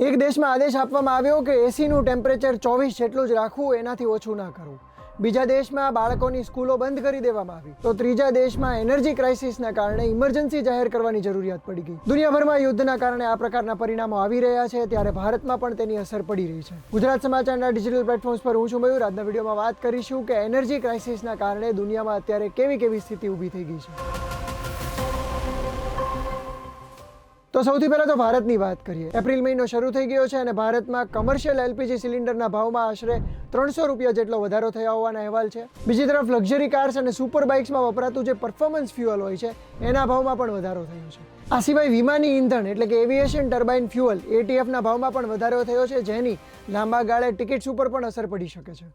એક દેશમાં આદેશ આપવામાં આવ્યો કે એસીનું ટેમ્પરેચર 24 જેટલું જ રાખવું, એનાથી ઓછું ના કરવું. બીજા દેશમાં બાળકોની સ્કૂલો બંધ કરી દેવામાં આવી. તો ત્રીજા દેશમાં એનર્જી ક્રાઇસિસના કારણે ઇમરજન્સી જાહેર કરવાની જરૂરિયાત પડી ગઈ. દુનિયાભરમાં યુદ્ધના કારણે આ પ્રકારના પરિણામો આવી રહ્યા છે, ત્યારે ભારતમાં પણ તેની અસર પડી રહી છે. ગુજરાત સમાચારના ડિજિટલ પ્લેટફોર્મ્સ પર હું છું મયુર. આજના વિડીયોમાં વાત કરીશું કે એનર્જી ક્રાઇસિસના કારણે દુનિયામાં અત્યારે કેવી કેવી સ્થિતિ ઊભી થઈ ગઈ છે. તો સૌથી પહેલા તો ભારતની વાત કરીએ. એપ્રિલ મહિનો શરૂ થઈ ગયો છે અને ભારતમાં કમર્શિયલ એલપીજી સિલિન્ડરના ભાવમાં આશરે 300 રૂપિયા જેટલો વધારો થયા હોવાના અહેવાલ છે. બીજી તરફ લક્ઝરી કાર્સ અને સુપર બાઇક્સમાં વપરાતું જે પરફોર્મન્સ ફ્યુઅલ હોય છે એના ભાવમાં પણ વધારો થયો છે. આ સિવાય વિમાની ઈંધણ એટલે કે એવિએશન ટર્બાઇન ફ્યુઅલ એટીએફના ભાવમાં પણ વધારો થયો છે, જેની લાંબા ગાળે ટિકિટ્સ ઉપર પણ અસર પડી શકે છે.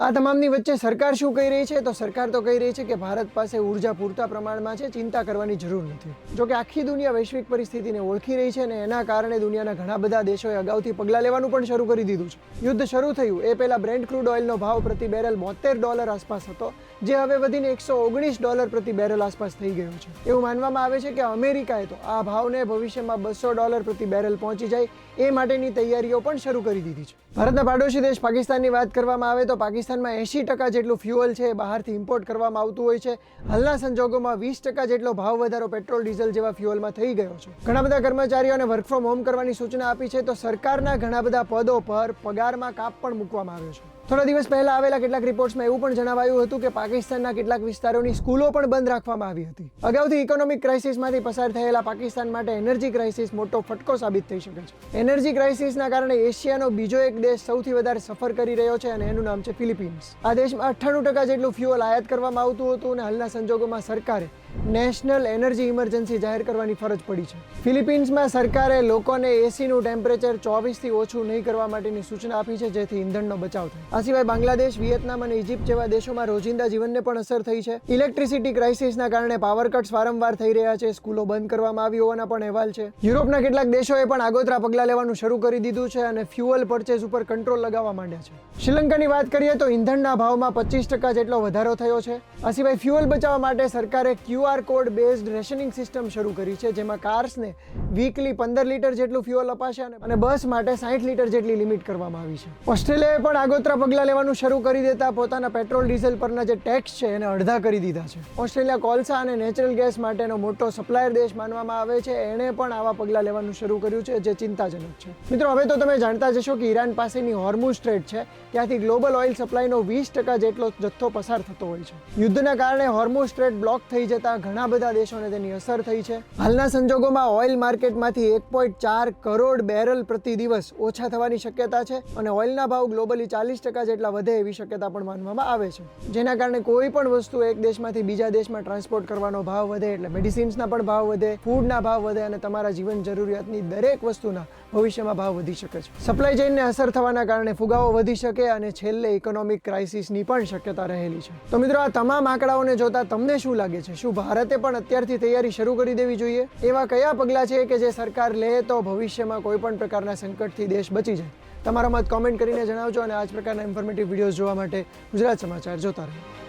આ તમામની વચ્ચે સરકાર શું કહી રહી છે? તો સરકાર તો કહી રહી છે કે ભારત પાસે ઉર્જા પૂરતા પ્રમાણમાં છે, ચિંતા કરવાની જરૂર નથી. જોકે આખી દુનિયા વૈશ્વિક પરિસ્થિતિને ઓળખી રહી છે અને એના કારણે દુનિયાના ઘણા બધા દેશોએ અગાઉથી પગલાં લેવાનું પણ શરૂ કરી દીધું છે. યુદ્ધ શરૂ થયું એ પહેલા બ્રેન્ટ ક્રૂડ ઓઇલનો ભાવ પ્રતિ બેરલ $72 આસપાસ હતો, જે હવે વધીને $119 પ્રતિ બેરલ આસપાસ થઈ ગયો છે. એવું માનવામાં આવે છે કે અમેરિકાએ તો આ ભાવને ભવિષ્યમાં $200 પ્રતિ બેરલ પહોંચી જાય એ માટેની તૈયારીઓ પણ શરૂ કરી દીધી છે. ભારતના પાડોશી દેશ પાકિસ્તાનની વાત કરવામાં આવે તો પાકિસ્તાનમાં 80% જેટલું ફ્યુઅલ છે બહારથી ઇમ્પોર્ટ કરવામાં આવતું હોય છે. હાલના સંજોગોમાં 20% જેટલો ભાવ વધારો પેટ્રોલ ડીઝલ જેવા ફ્યુઅલમાં થઈ ગયો છે. ઘણા બધા કર્મચારીઓને વર્ક ફ્રોમ હોમ કરવાની સૂચના આપી છે, તો સરકારના ઘણા બધા પદો પર પગારમાં કાપ પણ મૂકવામાં આવ્યો છે. થોડા દિવસ પહેલા આવેલા કેટલાક રિપોર્ટ્સમાં એવું પણ જણાવાયું હતું કે પાકિસ્તાનના કેટલાક વિસ્તારોની સ્કૂલો પણ બંધ રાખવામાં આવી હતી. અગાઉથી ઇકોનોમિક ક્રાઇસિસમાંથી પસાર થયેલા પાકિસ્તાન માટે એનર્જી ક્રાઇસિસ મોટો ફટકો સાબિત થઈ શકે છે. એનર્જી ક્રાઇસિસના કારણે એશિયાનો બીજો એક દેશ સૌથી વધારે સફર કરી રહ્યો છે અને એનું નામ છે ફિલિપિન્સ. આ દેશમાં 98% જેટલું ફ્યુઅલ આયાત કરવામાં આવતું હતું અને હાલના સંજોગોમાં સરકારે નેશનલ એનર્જી ઇમરજન્સી જાહેર કરવાની ફરજ પડી છે. ફિલિપિન્સમાં સરકારે લોકોને એસીનું ટેમ્પરેચર 24 થી ઓછું નહીં કરવા માટેની સૂચના આપી છે, જેથી ઈંધણનો બચાવ થાય. આ સિવાય બાંગ્લાદેશ, વિયેતનામ અને ઇજિપ્ત જેવા દેશોમાં રોજિંદા જીવનને પણ અસર થઈ છે. ઇલેક્ટ્રિસિટી ક્રાઇસિસના કારણે પાવર કટ્સ વારંવાર થઈ રહ્યા છે, સ્કૂલો બંધ કરવામાં આવી હોવાના પણ અહેવાલ છે. યુરોપના કેટલાક દેશોએ પણ આગોતરા પગલાં લેવાનું શરૂ કરી દીધું છે અને ફ્યુઅલ પરચેઝ ઉપર કંટ્રોલ લગાવવા માંડ્યા છે. શ્રીલંકાની વાત કરીએ તો ઈંધણના ભાવમાં 25% જેટલો વધારો થયો છે. આ સિવાય ફ્યુઅલ બચાવવા માટે સરકારે QR code based rationing system શરૂ કરી છે, જેમાં કાર્સને વીકલી 15 લીટર જેટલું ફ્યુઅલ અપાશે અને બસ માટે 60 લીટર જેટલી લિમિટ કરવામાં આવી છે. ઓસ્ટ્રેલિયાએ પણ આગોતરા પગલાં લેવાનું શરૂ કરી દેતા પોતાના પેટ્રોલ ડીઝલ પરના જે ટેક્સ છે એને અડધા કરી દીધા છે. ઓસ્ટ્રેલિયા કોલસા અને નેચરલ ગેસ માટેનો મોટો સપ્લાયર દેશ માનવામાં આવે છે, એણે પણ આવા પગલાં લેવાનું શરૂ કર્યું છે, જે ચિંતાજનક છે. મિત્રો, હવે તો તમે જાણતા જશો કે ઈરાન પાસેની હોર્મુઝ સ્ટ્રેટ છે, ત્યાંથી ગ્લોબલ ઓઇલ સપ્લાયનો 20% જેટલો જથ્થો પસાર થતો હોય છે. યુદ્ધના કારણે હોર્મુઝ સ્ટ્રેટ બ્લોક થઈ જતા ઘણા બધા દેશોને તેની અસર થઈ છે. હાલના સંજોગોમાં ઓઇલ માર્કેટમાંથી 1.4 કરોડ બેરલ પ્રતિ દિવસ ઓછા થવાની શક્યતા છે અને ઓઇલના ભાવ ગ્લોબલી 40% જેટલા વધે એવી શક્યતા પણ માનવામાં આવે છે. જેના કારણે કોઈ પણ વસ્તુ એક દેશમાંથી બીજા દેશમાં ટ્રાન્સપોર્ટ કરવાનો ભાવ વધે એટલે મેડિસિન્સના પણ ભાવ વધે, ફૂડના ભાવ વધે અને તમારા જીવન જરૂરિયાતની દરેક વસ્તુના ભવિષ્યમાં ભાવ વધી શકે છે. સપ્લાય ચેઇનને અસર થવાના કારણે ફુગાવો વધી શકે અને છેલ્લે ઇકોનોમિક ક્રાઇસિસની પણ શક્યતા રહેલી છે. તો મિત્રો, આ તમામ આંકડાઓને જોતા તમને શું લાગે છે? શું ભારતે પણ અત્યારથી તૈયારી શરૂ કરી દેવી જોઈએ? એવા કયા પગલાં છે કે જે સરકાર લે તો ભવિષ્યમાં કોઈ પણ પ્રકારના સંકટથી દેશ બચી જાય? તમારો મત કોમેન્ટ કરીને જણાવજો અને આ જ પ્રકારના ઇન્ફોર્મેટિવ વિડીયોઝ જોવા માટે ગુજરાત સમાચાર જોતા રહો.